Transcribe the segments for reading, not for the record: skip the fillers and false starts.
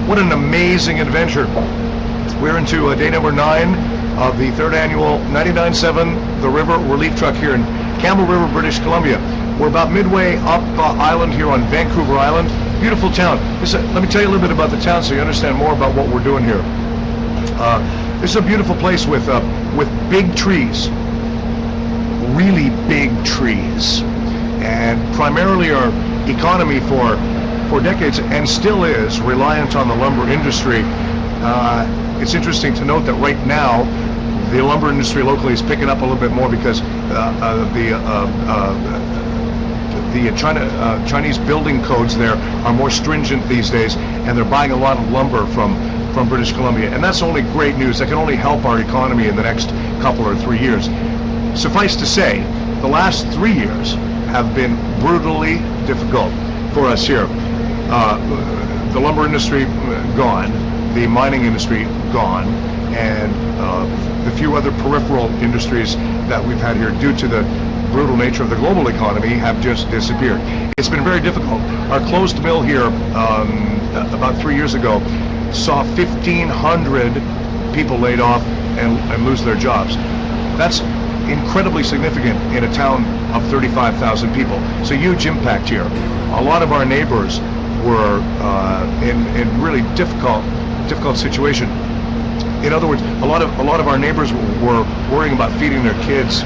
What an amazing adventure. We're into day number 9 of the 3rd annual 99.7 The River Relief Truck here in Campbell River, British Columbia. We're about midway up island here on Vancouver Island. Beautiful town. Let me tell you a little bit about the town so you understand more about what we're doing here. This is a beautiful place with big trees, really big trees, and primarily our economy for decades, and still is, reliant on the lumber industry. It's interesting to note that right now the lumber industry locally is picking up a little bit more because the Chinese building codes there are more stringent these days, and they're buying a lot of lumber from British Columbia, and that's only great news. That can only help our economy in the next couple or 3 years. Suffice to say, the last 3 years have been brutally difficult for us here. The lumber industry gone, the mining industry gone, and the few other peripheral industries that we've had here due to the brutal nature of the global economy have just disappeared. It's been very difficult. Our closed mill here about 3 years ago saw 1,500 people laid off and lose their jobs. That's incredibly significant in a town of 35,000 people. It's a huge impact here. A lot of our neighbors were in really difficult situation. In other words, a lot of our neighbors were worrying about feeding their kids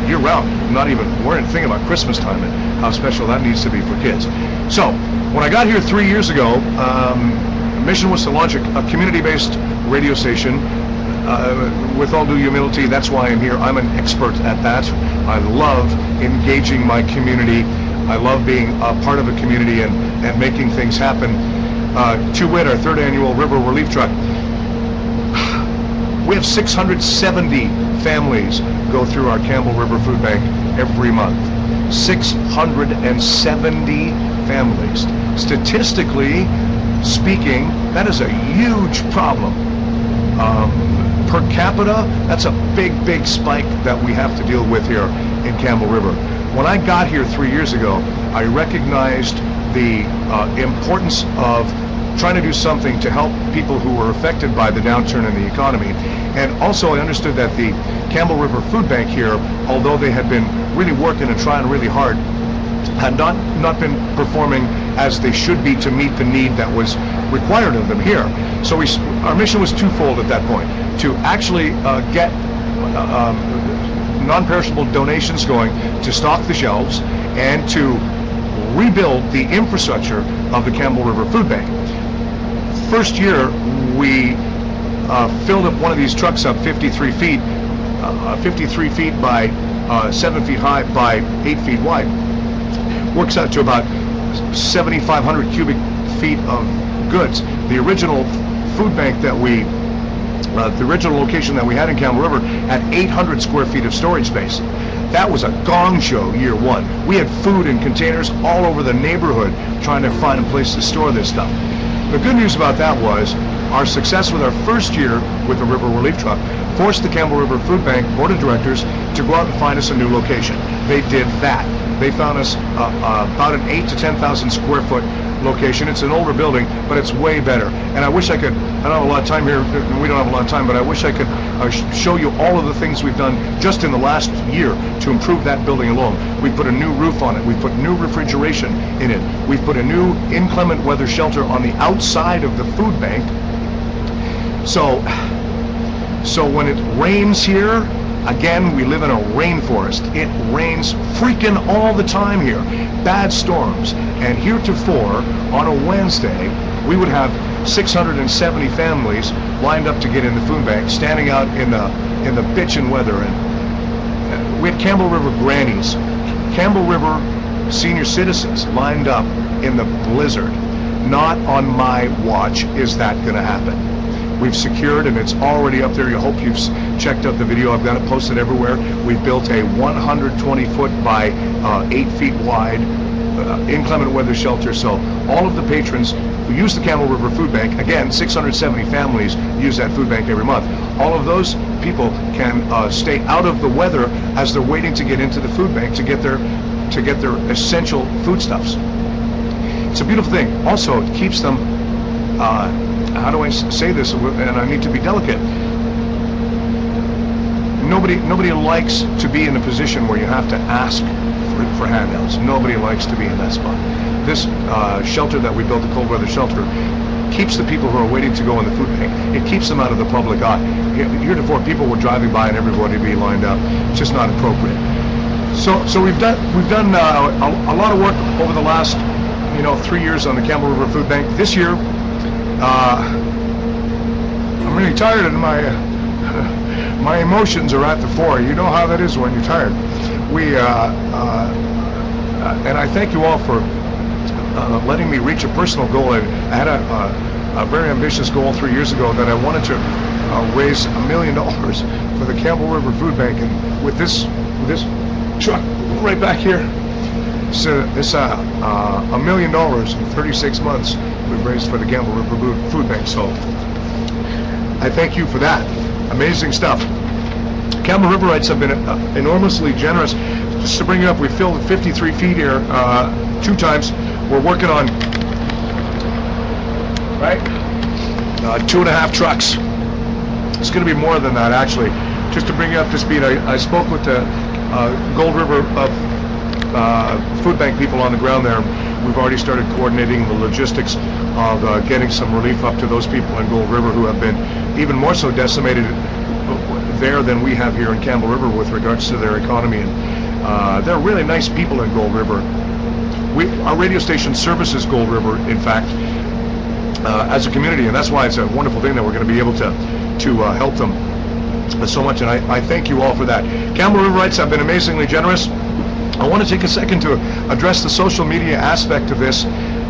year-round. Not even weren't thinking about Christmas time and how special that needs to be for kids. So when I got here 3 years ago, the mission was to launch a community-based radio station. With all due humility, that's why I'm here. I'm an expert at that. I love engaging my community. I love being a part of a community and making things happen. To wit, our 3rd annual River Relief Truck. We have 670 families go through our Campbell River Food Bank every month. 670 families. Statistically speaking, that is a huge problem. Per capita, that's a big spike that we have to deal with here in Campbell River. When I got here 3 years ago, I recognized the importance of trying to do something to help people who were affected by the downturn in the economy. And also I understood that the Campbell River Food Bank here, although they had been really working and trying really hard, had not been performing as they should be to meet the need that was required of them here. So our mission was twofold at that point: to actually get non-perishable donations going to stock the shelves and to rebuild the infrastructure of the Campbell River Food Bank. First year, we filled up one of these trucks up 53 feet by 7 feet high by 8 feet wide. Works out to about 7,500 cubic feet of goods. The original food bank that the original location that we had in Campbell River had 800 square feet of storage space. That was a gong show year one. We had food in containers all over the neighborhood trying to find a place to store this stuff. The good news about that was our success with our first year with the River Relief Truck forced the Campbell River Food Bank Board of Directors to go out and find us a new location. They did that. They found us about an 8,000 to 10,000 square foot location. It's an older building, but it's way better. And I wish I could, I don't have a lot of time here, we don't have a lot of time, but I wish I could show you all of the things we've done just in the last year to improve that building alone. We put a new roof on it. We put new refrigeration in it. We've put a new inclement weather shelter on the outside of the food bank. So when it rains here, again, we live in a rainforest. It rains freaking all the time here. Bad storms. And heretofore, on a Wednesday, we would have 670 families lined up to get in the food bank, standing out in the bitchin' weather. And we had Campbell River grannies, Campbell River senior citizens lined up in the blizzard. Not on my watch is that going to happen. We've secured, and it's already up there. I hope you've checked out the video. I've got it posted everywhere. We've built a 120-foot by 8 feet wide inclement weather shelter. So all of the patrons who use the Campbell River Food Bank, again, 670 families use that food bank every month. All of those people can stay out of the weather as they're waiting to get into the food bank to get their essential foodstuffs. It's a beautiful thing. Also, it keeps them how do I say this, and I need to be delicate. Nobody likes to be in a position where you have to ask for handouts. Nobody likes to be in that spot. This shelter that we built, the cold weather shelter, keeps the people who are waiting to go in the food bank. It keeps them out of the public eye. Heretofore, people were driving by and everybody would be lined up. It's just not appropriate. So we've done a lot of work over the last 3 years on the Campbell River Food Bank. This year, I'm really tired and my emotions are at the fore. You know how that is when you're tired. And I thank you all for letting me reach a personal goal. I had a very ambitious goal 3 years ago that I wanted to raise $1 million for the Campbell River Food Bank, and with this truck right back here, so it's $1 million in 36 months we've raised for the Campbell River Food Bank. So I thank you for that. Amazing stuff. Campbell Riverites have been enormously generous. Just to bring it up, we filled 53 feet here 2 times. We're working on 2.5 trucks. It's going to be more than that, actually. Just to bring you up to speed, I spoke with the Gold River food bank people on the ground there. We've already started coordinating the logistics of getting some relief up to those people in Gold River who have been even more so decimated there than we have here in Campbell River with regards to their economy. And they're really nice people in Gold River. Our radio station services Gold River, in fact, as a community, and that's why it's a wonderful thing that we're going to be able to help them so much, and I thank you all for that. Campbell Riverites have been amazingly generous. I want to take a second to address the social media aspect of this.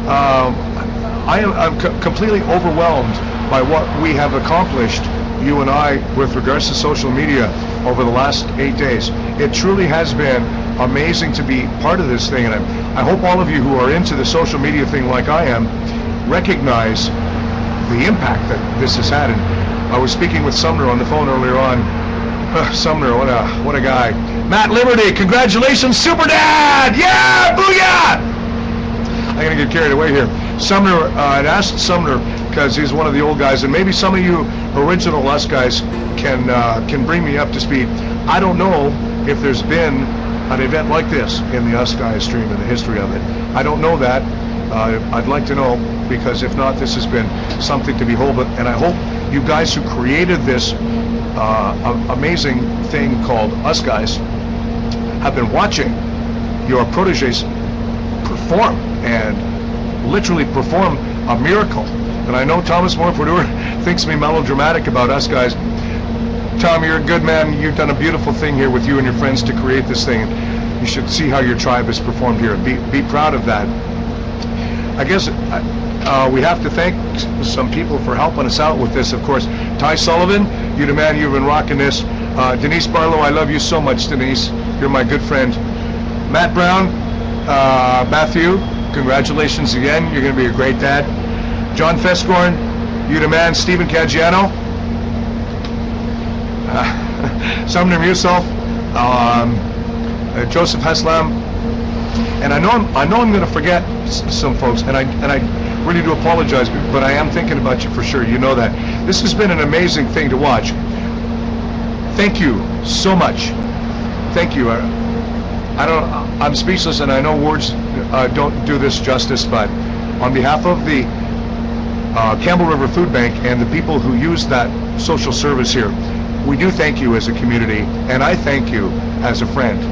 I'm completely overwhelmed by what we have accomplished, you and I, with regards to social media over the last 8 days. It truly has been amazing to be part of this thing, and I hope all of you who are into the social media thing like I am recognize the impact that this has had. And I was speaking with Sumner on the phone earlier on. Sumner, what a guy. Matt Liberty, congratulations, Super Dad! Yeah, booyah! I'm gonna get carried away here. Sumner, I'd asked Sumner, because he's one of the old guys, and maybe some of you original Us guys can bring me up to speed. I don't know if there's been an event like this in the Us Guys stream in the history of it. I don't know that. I'd like to know, because if not, this has been something to behold. And I hope you guys who created this amazing thing called Us Guys have been watching your proteges perform, and literally perform a miracle. And I know Thomas Moore-Purdue thinks me melodramatic about Us Guys. Tom, you're a good man. You've done a beautiful thing here with you and your friends to create this thing. You should see how your tribe has performed here. Be proud of that. I guess we have to thank some people for helping us out with this. Of course, Ty Sullivan, you're the man. You've been rocking this. Denise Barlow, I love you so much, Denise. You're my good friend. Matt Brown, Matthew, congratulations again. You're going to be a great dad. John Fescorn, you the man. Stephen Caggiano, Sumner Musoff, Joseph Heslam, and I know I'm going to forget some folks, and I really do apologize, but I am thinking about you for sure. You know that. This has been an amazing thing to watch. Thank you so much. Thank you. I'm speechless, and I know words don't do this justice, but on behalf of the Campbell River Food Bank and the people who use that social service here, we do thank you as a community, and I thank you as a friend.